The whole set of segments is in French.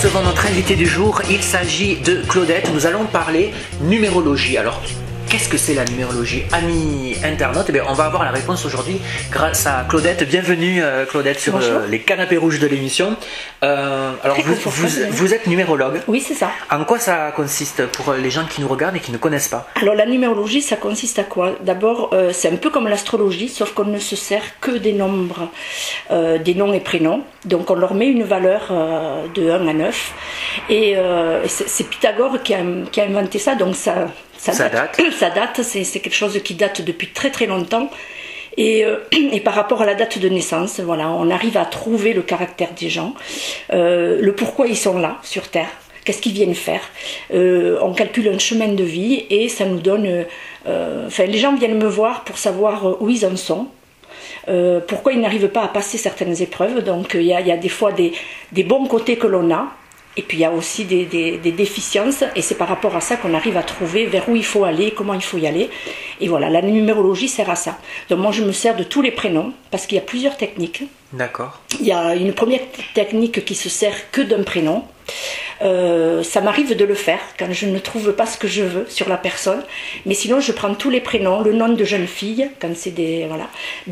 recevons notre invité du jour, il s'agit de Claudette. Nous allons parler numérologie. Alors, qu'est-ce que c'est la numérologie? Amis internautes, eh bien, on va avoir la réponse aujourd'hui grâce à Claudette. Bienvenue Claudette sur les canapés rouges de l'émission. Alors vous êtes numérologue. Oui, c'est ça. En quoi ça consiste pour les gens qui nous regardent et qui ne connaissent pas? Alors la numérologie, ça consiste à quoi? D'abord, c'est un peu comme l'astrologie, sauf qu'on ne se sert que des nombres, des noms et prénoms. Donc on leur met une valeur de 1 à 9. Et c'est Pythagore qui a inventé ça, donc ça date, c'est quelque chose qui date depuis très très longtemps. Et par rapport à la date de naissance, voilà, on arrive à trouver le caractère des gens, le pourquoi ils sont là sur Terre, qu'est-ce qu'ils viennent faire. On calcule un chemin de vie et ça nous donne... les gens viennent me voir pour savoir où ils en sont. Pourquoi ils n'arrivent pas à passer certaines épreuves. Donc il y a des fois des bons côtés que l'on a. Et puis il y a aussi des déficiences, et c'est par rapport à ça qu'on arrive à trouver vers où il faut aller, comment il faut y aller. Et voilà, la numérologie sert à ça. Donc moi je me sers de tous les prénoms, parce qu'il y a plusieurs techniques. D'accord. Il y a une première technique qui se sert que d'un prénom. Ça m'arrive de le faire quand je ne trouve pas ce que je veux sur la personne, mais sinon je prends tous les prénoms, le nom de jeune fille quand c'est des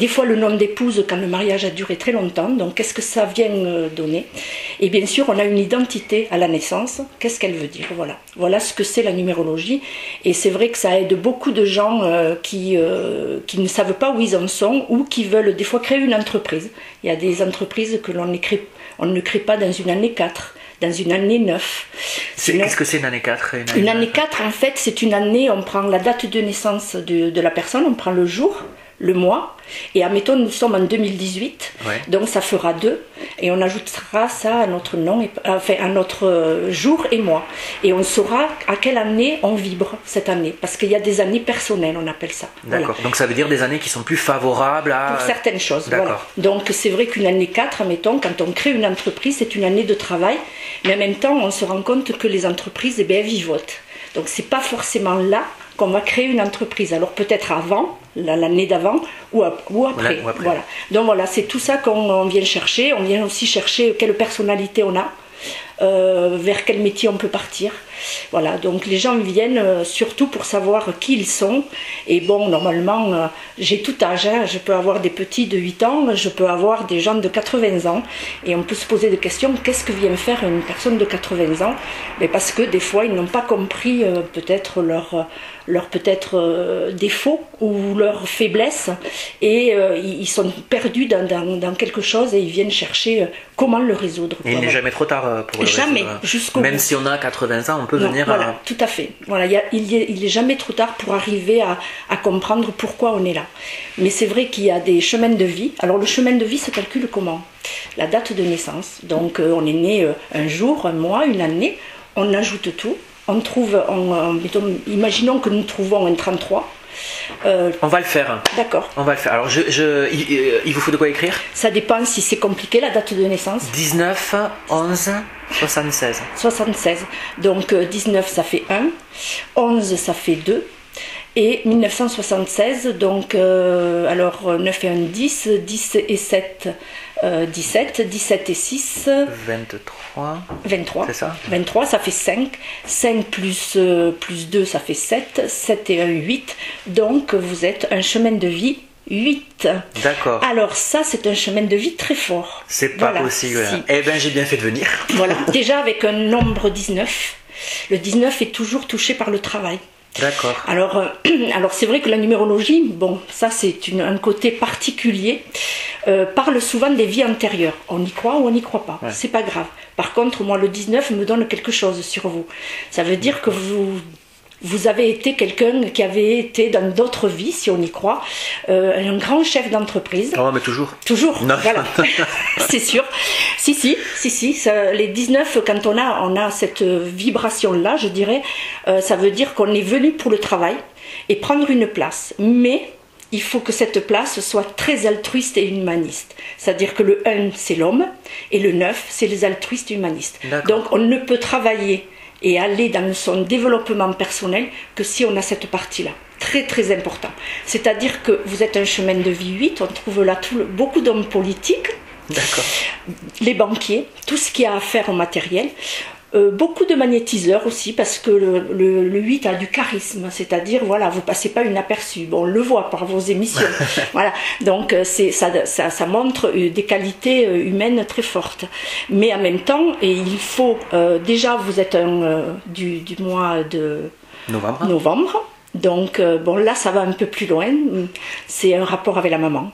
fois le nom d'épouse quand le mariage a duré très longtemps, donc qu'est-ce que ça vient donner. Et bien sûr on a une identité à la naissance, qu'est-ce qu'elle veut dire. Voilà ce que c'est la numérologie, et c'est vrai que ça aide beaucoup de gens qui ne savent pas où ils en sont, ou qui veulent des fois créer une entreprise. Il y a des entreprises que on ne crée pas dans une année 4, dans une année 9. Qu'est-ce que c'est une année 4 Une année 4, en fait, c'est une année, on prend la date de naissance de la personne, on prend le jour, le mois, et admettons, nous sommes en 2018, ouais. Donc ça fera 2, et on ajoutera ça à notre nom, à notre jour et mois. Et on saura à quelle année on vibre cette année, parce qu'il y a des années personnelles, on appelle ça. D'accord, voilà. Donc ça veut dire des années qui sont plus favorables à... Pour certaines choses, voilà. Donc c'est vrai qu'une année 4, admettons, quand on crée une entreprise, c'est une année de travail, mais en même temps, on se rend compte que les entreprises, elles vivotent. Donc c'est pas forcément là qu'on va créer une entreprise. Alors peut-être avant, l'année d'avant, ou après. Voilà. Donc voilà, c'est tout ça qu'on vient chercher. On vient aussi chercher quelle personnalité on a, vers quel métier on peut partir. Voilà, donc les gens viennent surtout pour savoir qui ils sont. Et bon, normalement, j'ai tout âge, hein. Je peux avoir des petits de 8 ans, je peux avoir des gens de 80 ans. Et on peut se poser des questions, qu'est-ce que vient faire une personne de 80 ans? Mais parce que des fois, ils n'ont pas compris peut-être leurs défauts ou leurs faiblesses. Et ils sont perdus dans quelque chose et ils viennent chercher comment le résoudre. Et il n'est jamais trop tard pour le résoudre. Jamais, jusqu'au bout. Même si on a 80 ans, on peut venir... Voilà, tout à fait. Voilà, il n'est jamais trop tard pour arriver à comprendre pourquoi on est là. Mais c'est vrai qu'il y a des chemins de vie. Alors le chemin de vie se calcule comment? La date de naissance. Donc on est né un jour, un mois, une année. On ajoute tout. On trouve, imaginons que nous trouvons un 33. On va le faire. D'accord. On va le faire. Alors, il vous faut de quoi écrire? Ça dépend si c'est compliqué, la date de naissance. 19, 11, 76. 76. Donc, 19, ça fait 1. 11, ça fait 2. Et 1976, donc, alors 9 et 1, 10. 10 et 7, 17. 17 et 6. 23. 23. C'est ça? 23, ça fait 5. 5 plus 2, ça fait 7. 7 et 1, 8. Donc, vous êtes un chemin de vie 8. D'accord. Alors ça, c'est un chemin de vie très fort. C'est pas possible. Si. Eh bien, j'ai bien fait de venir. Voilà. Déjà, avec un nombre 19, le 19 est toujours touché par le travail. D'accord. Alors c'est vrai que la numérologie, bon, ça c'est un côté particulier, parle souvent des vies antérieures. On y croit ou on n'y croit pas, ouais. C'est pas grave. Par contre, moi, le 19 me donne quelque chose sur vous. Ça veut dire que vous avez été quelqu'un qui avait été dans d'autres vies, si on y croit, un grand chef d'entreprise. Oh, mais toujours. Toujours, non. Voilà, c'est sûr. Si, ça, les 19, quand on a cette vibration-là, je dirais, ça veut dire qu'on est venu pour le travail et prendre une place. Mais il faut que cette place soit très altruiste et humaniste. C'est-à-dire que le 1, c'est l'homme, et le 9, c'est les altruistes et humanistes. Donc on ne peut travailler et aller dans son développement personnel que si on a cette partie-là. Très très important. C'est-à-dire que vous êtes un chemin de vie 8, on trouve là beaucoup d'hommes politiques, D'accord. Les banquiers, tout ce qui a à faire au matériel. Beaucoup de magnétiseurs aussi, parce que le 8 a du charisme, c'est-à-dire, voilà, vous passez pas inaperçu. Bon, on le voit par vos émissions. Voilà. Donc, ça montre des qualités humaines très fortes. Mais en même temps, et il faut, déjà, vous êtes du mois de novembre. Donc, bon, là, ça va un peu plus loin. C'est un rapport avec la maman.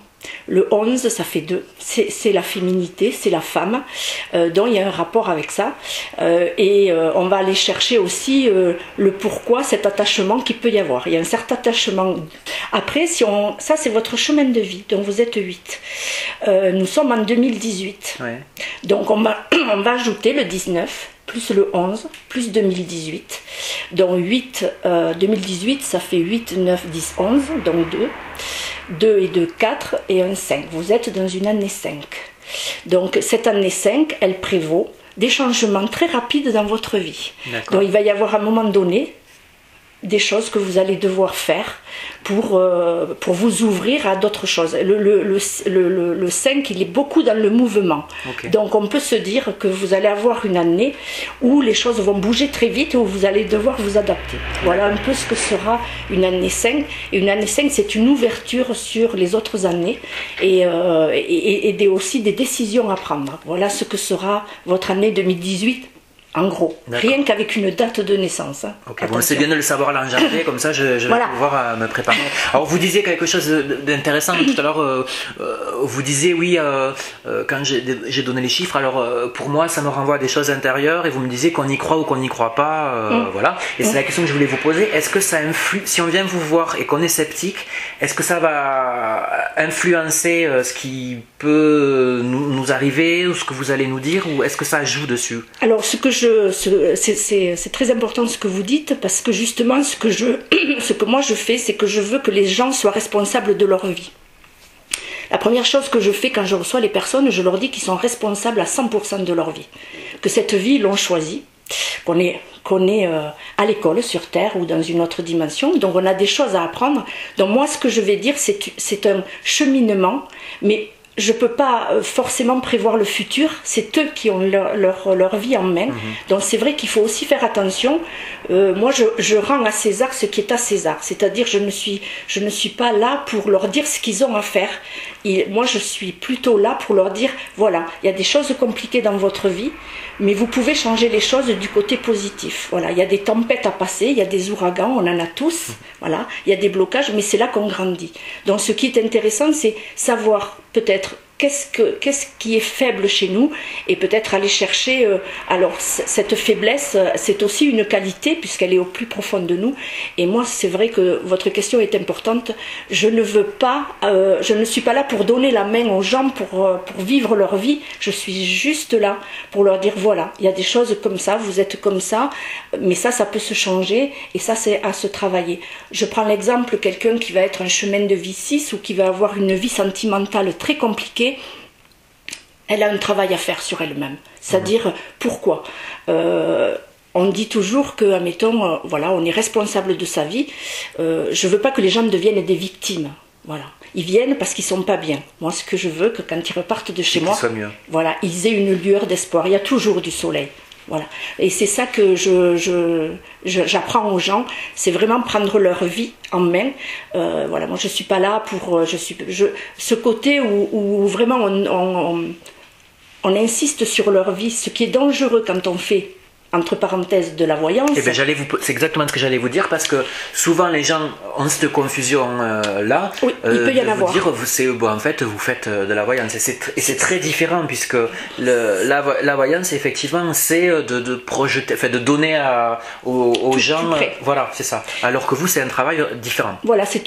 Le 11, ça fait 2. C'est la féminité, c'est la femme. Donc, il y a un rapport avec ça. Et on va aller chercher aussi le pourquoi, cet attachement qu'il peut y avoir. Il y a un certain attachement. Après, ça, c'est votre chemin de vie. Donc, vous êtes 8. Nous sommes en 2018. Ouais. Donc, on va ajouter le 19. Plus le 11, plus 2018. Donc 2018, ça fait 8, 9, 10, 11, donc 2. 2 et 2, 4 et 1, 5. Vous êtes dans une année 5. Donc cette année 5, elle prévaut des changements très rapides dans votre vie. Donc il va y avoir à un moment donné des choses que vous allez devoir faire pour vous ouvrir à d'autres choses. Le 5, il est beaucoup dans le mouvement. Okay. Donc on peut se dire que vous allez avoir une année où les choses vont bouger très vite, où vous allez devoir vous adapter. Voilà un peu ce que sera une année 5. Et une année 5, c'est une ouverture sur les autres années et aussi des décisions à prendre. Voilà ce que sera votre année 2018. En gros, rien qu'avec une date de naissance. Ok, bon, c'est bien de le savoir à l'engendrer, comme ça je vais pouvoir me préparer. Alors vous disiez quelque chose d'intéressant tout à l'heure, vous disiez oui, quand j'ai donné les chiffres, alors pour moi ça me renvoie à des choses intérieures et vous me disiez qu'on y croit ou qu'on n'y croit pas, voilà. Et c'est la question que je voulais vous poser, est-ce que ça influe, si on vient vous voir et qu'on est sceptique, est-ce que ça va influencer ce qui peut nous arriver ou ce que vous allez nous dire, ou est-ce que ça joue dessus? Alors c'est très important ce que vous dites, parce que justement ce que moi je fais, c'est que je veux que les gens soient responsables de leur vie. La première chose que je fais quand je reçois les personnes, je leur dis qu'ils sont responsables à 100% de leur vie, que cette vie ils l'ont choisie, qu'on est à l'école sur Terre ou dans une autre dimension, donc on a des choses à apprendre. Donc moi ce que je vais dire, c'est un cheminement, mais je ne peux pas forcément prévoir le futur, c'est eux qui ont leur vie en main. Donc c'est vrai qu'il faut aussi faire attention. Moi je rends à César ce qui est à César, c'est-à-dire je ne suis pas là pour leur dire ce qu'ils ont à faire. Et moi je suis plutôt là pour leur dire, voilà, il y a des choses compliquées dans votre vie, mais vous pouvez changer les choses du côté positif. Voilà, il y a des tempêtes à passer, il y a des ouragans, on en a tous, voilà, il y a des blocages, mais c'est là qu'on grandit. Donc ce qui est intéressant, c'est savoir peut-être qu'est-ce qui est faible chez nous, et peut-être aller chercher alors cette faiblesse, c'est aussi une qualité puisqu'elle est au plus profond de nous. Et moi c'est vrai que votre question est importante. Je ne suis pas là pour donner la main aux gens pour vivre leur vie. Je suis juste là pour leur dire, voilà, il y a des choses comme ça, vous êtes comme ça, mais ça peut se changer, et ça c'est à se travailler. Je prends l'exemple, quelqu'un qui va être un chemin de vie 6 ou qui va avoir une vie sentimentale très compliquée. Elle a un travail à faire sur elle-même. C'est-à-dire, pourquoi on dit toujours que, admettons, voilà, on est responsable de sa vie. Je ne veux pas que les gens deviennent des victimes. Voilà. Ils viennent parce qu'ils ne sont pas bien. Moi, ce que je veux, que quand ils repartent de chez moi, voilà, ils aient une lueur d'espoir. Il y a toujours du soleil. Voilà. Et c'est ça que j'apprends aux gens, c'est vraiment prendre leur vie en main. Voilà, moi je suis pas là pour ce côté où vraiment on insiste sur leur vie, ce qui est dangereux quand on fait entre parenthèses de la voyance. Eh bien, c'est exactement ce que j'allais vous dire, parce que souvent les gens ont cette confusion là. Oui, il peut y en avoir. Dire, en fait, vous faites de la voyance, et c'est très différent, puisque la voyance, effectivement, c'est de projeter, de donner aux gens. Voilà, c'est ça. Alors que vous, c'est un travail différent. Voilà, c'est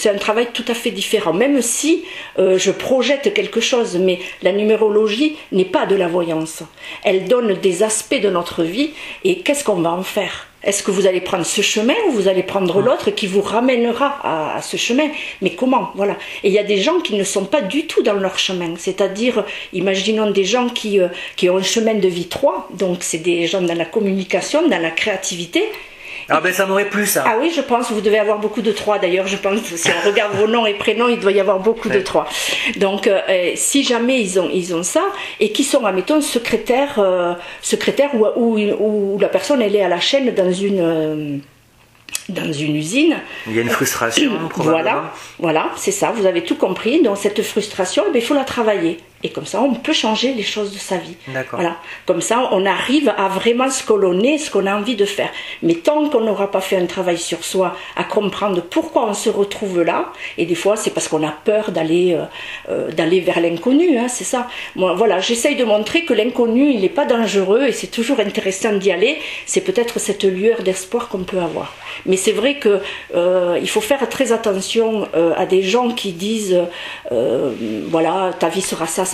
un travail tout à fait différent. Même si je projette quelque chose, mais la numérologie n'est pas de la voyance. Elle donne des aspects de notre vie, et qu'est-ce qu'on va en faire? Est-ce que vous allez prendre ce chemin ou vous allez prendre l'autre qui vous ramènera à ce chemin? Mais comment? Voilà. Et il y a des gens qui ne sont pas du tout dans leur chemin. C'est-à-dire, imaginons des gens qui ont un chemin de vie 3, donc c'est des gens dans la communication, dans la créativité, Ah ben ça m'aurait plu ça. Ah oui, je pense, vous devez avoir beaucoup de 3 d'ailleurs, je pense, si on regarde vos noms et prénoms, il doit y avoir beaucoup de 3. Donc si jamais ils ont ça, et qui sont, admettons, secrétaire où la personne elle est à la chaîne dans une usine. Il y a une frustration, probablement. Voilà, c'est ça, vous avez tout compris. Donc cette frustration, il faut la travailler. Et comme ça, on peut changer les choses de sa vie. Voilà. Comme ça, on arrive à vraiment ce que l'on est, ce qu'on a envie de faire. Mais tant qu'on n'aura pas fait un travail sur soi, à comprendre pourquoi on se retrouve là, et des fois, c'est parce qu'on a peur d'aller vers l'inconnu, hein, c'est ça. Moi, voilà, j'essaye de montrer que l'inconnu, il n'est pas dangereux, et c'est toujours intéressant d'y aller. C'est peut-être cette lueur d'espoir qu'on peut avoir. Mais c'est vrai que il faut faire très attention à des gens qui disent voilà, ta vie sera ça.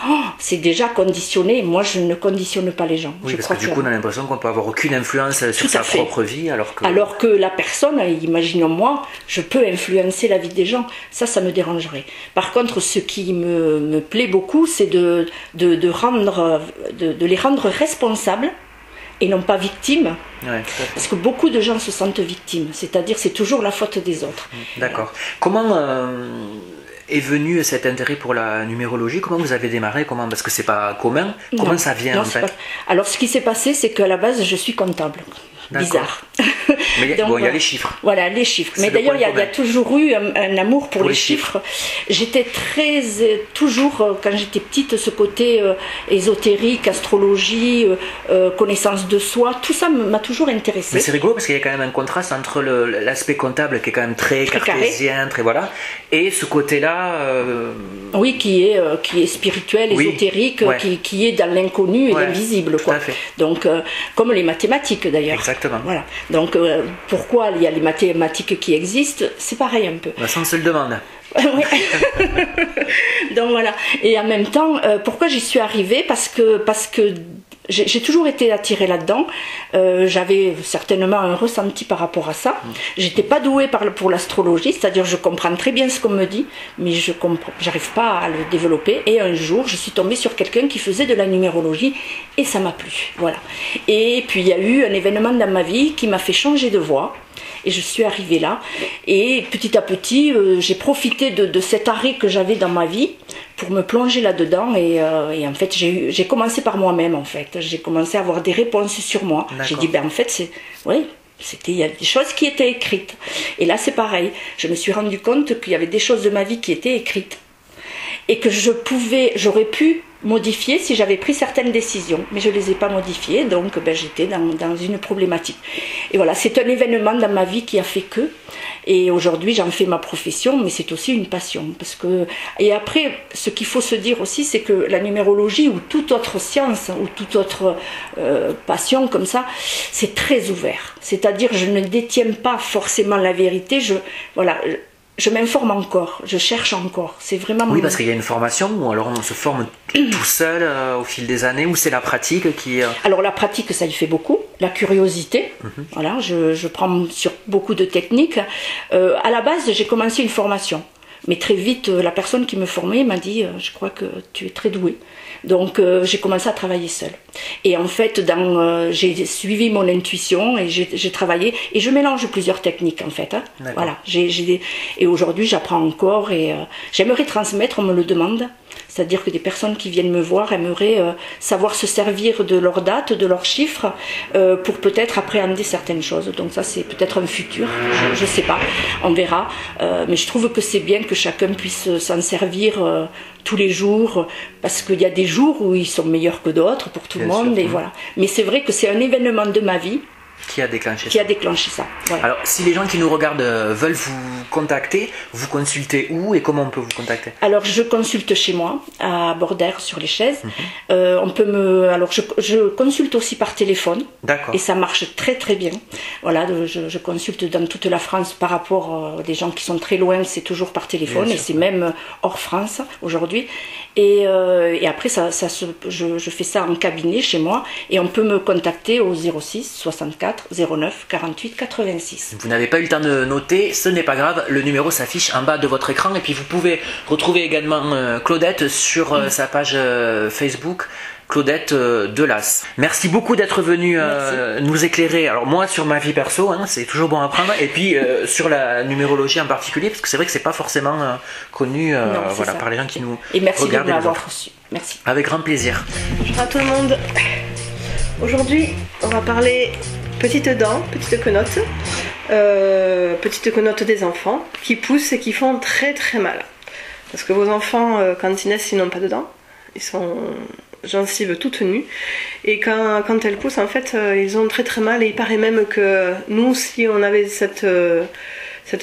Oh, c'est déjà conditionné. Moi, je ne conditionne pas les gens. Oui, parce que du coup, on a l'impression qu'on peut avoir aucune influence sur sa propre vie, alors que la personne, imaginons-moi, je peux influencer la vie des gens. Ça me dérangerait. Par contre, ce qui me plaît beaucoup, c'est de les rendre responsables et non pas victimes. Ouais, parce que beaucoup de gens se sentent victimes. C'est-à-dire, c'est toujours la faute des autres. D'accord. Comment est venu cet intérêt pour la numérologie? Comment vous avez démarré? Parce que c'est pas commun. Comment ça vient en fait? Alors ce qui s'est passé, c'est qu'à la base, je suis comptable. Bizarre. Mais il y a les chiffres. Voilà, les chiffres. Mais d'ailleurs, il y a toujours eu un amour pour les chiffres. J'étais toujours, quand j'étais petite, ce côté ésotérique, astrologie, connaissance de soi, tout ça m'a toujours intéressée. Mais c'est rigolo parce qu'il y a quand même un contraste entre l'aspect comptable qui est quand même très cartésien, très voilà, et ce côté-là. Oui, qui est spirituel, ésotérique, qui est dans l'inconnu et l'invisible. Tout à fait. Donc, comme les mathématiques d'ailleurs. Exactement. Voilà. Donc, pourquoi il y a les mathématiques qui existent? C'est pareil un peu. Ça, on se le demande. Oui. Donc voilà. Et en même temps, pourquoi j'y suis arrivée? Parce que j'ai toujours été attirée là-dedans. J'avais certainement un ressenti par rapport à ça. J'étais pas douée pour l'astrologie, c'est-à-dire je comprends très bien ce qu'on me dit, mais j'arrive pas à le développer. Et un jour, je suis tombée sur quelqu'un qui faisait de la numérologie et ça m'a plu. Voilà. Et puis il y a eu un événement dans ma vie qui m'a fait changer de voie. Et je suis arrivée là. Et petit à petit, j'ai profité de cet arrêt que j'avais dans ma vie pour me plonger là-dedans. Et en fait, j'ai commencé par moi-même, en fait. J'ai commencé à avoir des réponses sur moi. J'ai dit, en fait, il y a des choses qui étaient écrites. Et là, c'est pareil. Je me suis rendu compte qu'il y avait des choses de ma vie qui étaient écrites. Et que j'aurais pu modifier si j'avais pris certaines décisions, mais je ne les ai pas modifiées, donc j'étais dans une problématique. Et voilà, c'est un événement dans ma vie qui a fait que, et aujourd'hui j'en fais ma profession, mais c'est aussi une passion. Et après, ce qu'il faut se dire aussi, c'est que la numérologie ou toute autre science, ou toute autre passion comme ça, c'est très ouvert. C'est-à-dire, je ne détiens pas forcément la vérité, je m'informe encore, je cherche encore. C'est vraiment. Oui, parce qu'il y a une formation, ou alors on se forme tout seul au fil des années, ou c'est la pratique qui. Alors la pratique, ça y fait beaucoup. La curiosité, voilà, je prends sur beaucoup de techniques. À la base, j'ai commencé une formation. Mais très vite, la personne qui me formait m'a dit je crois que tu es très douée. Donc j'ai commencé à travailler seule. Et en fait, j'ai suivi mon intuition et j'ai travaillé. Et je mélange plusieurs techniques en fait. Hein. Voilà. Et aujourd'hui, j'apprends encore et j'aimerais transmettre, on me le demande. C'est-à-dire que des personnes qui viennent me voir aimeraient savoir se servir de leurs dates, de leurs chiffres, pour peut-être appréhender certaines choses. Donc ça, c'est peut-être un futur, je ne sais pas, on verra. Mais je trouve que c'est bien que chacun puisse s'en servir tous les jours, parce qu'il y a des jours où ils sont meilleurs que d'autres pour tout le monde. Et voilà. Mais c'est vrai que c'est un événement de ma vie qui a déclenché ça. Voilà. Alors, si les gens qui nous regardent veulent vous contacter, vous consultez où et comment on peut vous contacter? Alors, je consulte chez moi, à Bordère, sur les chaises. Alors, je consulte aussi par téléphone. D'accord. Et ça marche très très bien. Voilà, je consulte dans toute la France par rapport à des gens qui sont très loin, c'est toujours par téléphone. Et c'est même hors France aujourd'hui. Et après, je fais ça en cabinet chez moi. Et on peut me contacter au 06 64 09 48 86. Vous n'avez pas eu le temps de noter, ce n'est pas grave, le numéro s'affiche en bas de votre écran. Et puis vous pouvez retrouver également Claudette sur sa page Facebook. Claudette Delas. Merci beaucoup d'être venue nous éclairer. Alors moi sur ma vie perso, hein, c'est toujours bon à apprendre, et puis sur la numérologie en particulier, parce que c'est vrai que c'est pas forcément connu voilà, par les gens qui nous et merci regardent. De m'avoir reçu. Merci. Avec grand plaisir. Bonjour à tout le monde. Aujourd'hui, on va parler petites dents, petites quenottes des enfants qui poussent et qui font très très mal. Parce que vos enfants, quand ils naissent, ils n'ont pas de dents. Ils sont gencives toutes nues. Et quand elles poussent, en fait, ils ont très très mal. Et il paraît même que nous, si on avait cette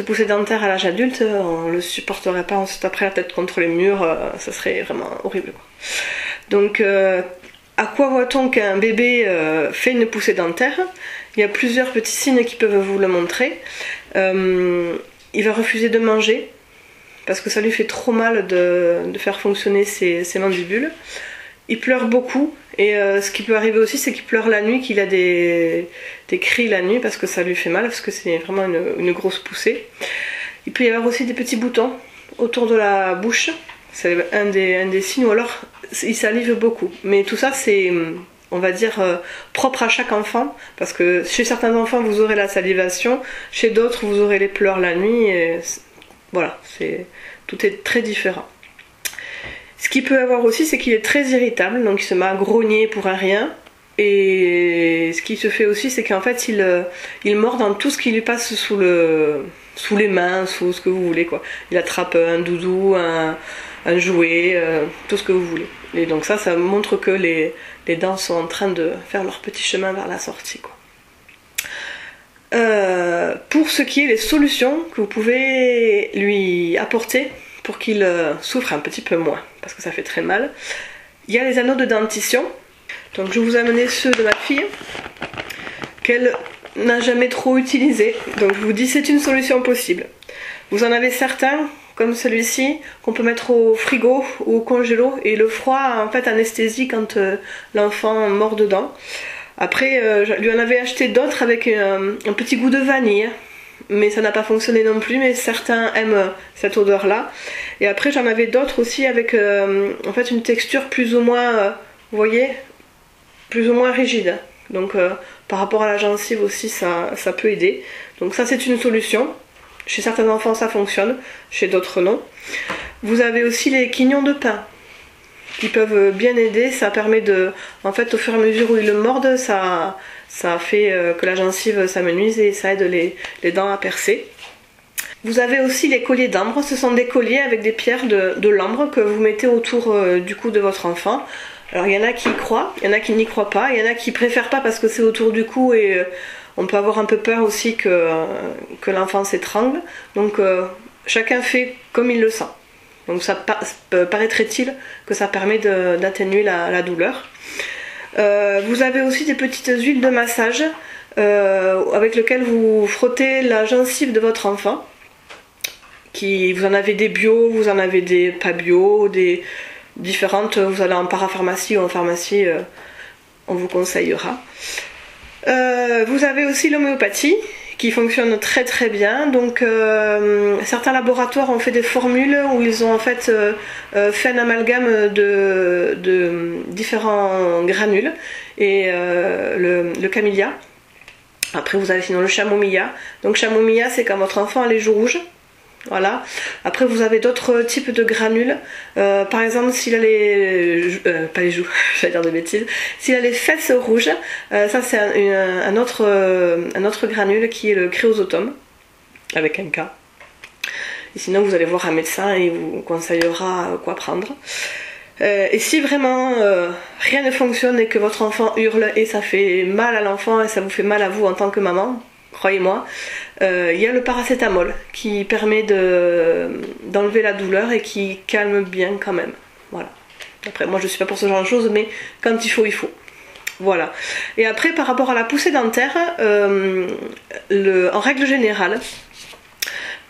poussée dentaire à l'âge adulte, on ne le supporterait pas, on se taperait la tête contre les murs, ça serait vraiment horrible, quoi. Donc, à quoi voit-on qu'un bébé fait une poussée dentaire? Il y a plusieurs petits signes qui peuvent vous le montrer. Il va refuser de manger, parce que ça lui fait trop mal de faire fonctionner ses mandibules. Il pleure beaucoup, et ce qui peut arriver aussi, c'est qu'il pleure la nuit, qu'il a des cris la nuit, parce que ça lui fait mal, parce que c'est vraiment une grosse poussée. Il peut y avoir aussi des petits boutons autour de la bouche, c'est un des signes, ou alors il salive beaucoup. Mais tout ça, c'est, on va dire, propre à chaque enfant, parce que chez certains enfants, vous aurez la salivation, chez d'autres, vous aurez les pleurs la nuit, et voilà, tout est très différent. Ce qu'il peut avoir aussi, c'est qu'il est très irritable, donc il se met à grogner pour un rien. Et ce qui se fait aussi, c'est qu'en fait, il mord dans tout ce qui lui passe sous les mains, sous ce que vous voulez, quoi. Il attrape un doudou, un jouet, tout ce que vous voulez. Et donc ça montre que les dents sont en train de faire leur petit chemin vers la sortie, quoi. Pour ce qui est des solutions que vous pouvez lui apporter pour qu'il souffre un petit peu moins, parce que ça fait très mal, il y a les anneaux de dentition. Donc je vous ai amené ceux de ma fille, qu'elle n'a jamais trop utilisé. Donc je vous dis, c'est une solution possible. Vous en avez certains, comme celui-ci, qu'on peut mettre au frigo ou au congélo, et le froid en fait anesthésie quand l'enfant mord dedans. Après, je lui en avais acheté d'autres avec un petit goût de vanille, mais ça n'a pas fonctionné non plus, mais certains aiment cette odeur là. Et après j'en avais d'autres aussi avec en fait une texture plus ou moins, vous voyez, plus ou moins rigide. Donc par rapport à la gencive aussi, ça peut aider. Donc ça, c'est une solution. Chez certains enfants ça fonctionne, chez d'autres non. Vous avez aussi les quignons de pain qui peuvent bien aider. Ça permet de, en fait, au fur et à mesure où ils le mordent, ça fait que la gencive s'amenuise et ça aide les dents à percer. Vous avez aussi les colliers d'ambre. Ce sont des colliers avec des pierres de l'ambre que vous mettez autour du cou de votre enfant. Alors il y en a qui y croient, il y en a qui n'y croient pas, il y en a qui préfèrent pas parce que c'est autour du cou et on peut avoir un peu peur aussi que l'enfant s'étrangle. Donc chacun fait comme il le sent. Donc ça paraîtrait-il que ça permet d'atténuer la douleur. Vous avez aussi des petites huiles de massage avec lesquelles vous frottez la gencive de votre enfant. Vous en avez des bio, vous en avez des pas bio, des différentes, vous allez en parapharmacie ou en pharmacie, on vous conseillera. Vous avez aussi l'homéopathie qui fonctionne très très bien. Donc certains laboratoires ont fait des formules où ils ont en fait fait un amalgame de différents granules et le camellia. Après vous avez sinon le chamomilla. Donc chamomilla, c'est quand votre enfant a les joues rouges. Voilà. Après vous avez d'autres types de granules. Par exemple, s'il a pas les joues, j'allais dire de bêtises. S'il a les fesses rouges, ça c'est un autre granule qui est le créosotum, avec un K. Et sinon vous allez voir un médecin et il vous conseillera quoi prendre. Et si vraiment rien ne fonctionne et que votre enfant hurle et ça fait mal à l'enfant et ça vous fait mal à vous en tant que maman, croyez-moi, il y a le paracétamol qui permet d'enlever la douleur et qui calme bien quand même. Voilà. Après, moi je suis pas pour ce genre de choses, mais quand il faut, il faut. Voilà. Et après, par rapport à la poussée dentaire, en règle générale,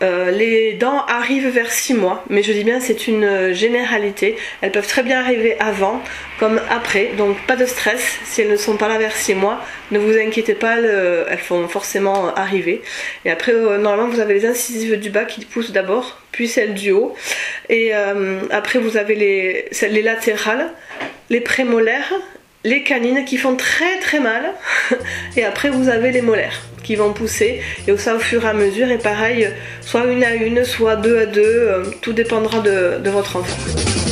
les dents arrivent vers 6 mois, mais je dis bien c'est une généralité. Elles peuvent très bien arriver avant comme après, donc pas de stress si elles ne sont pas là vers 6 mois, ne vous inquiétez pas, elles vont forcément arriver. Et après normalement vous avez les incisives du bas qui poussent d'abord, puis celles du haut, et après vous avez les latérales les prémolaires, les canines qui font très mal, et après vous avez les molaires qui vont pousser, et ça au fur et à mesure, et pareil, soit une à une, soit deux à deux, tout dépendra de votre enfant.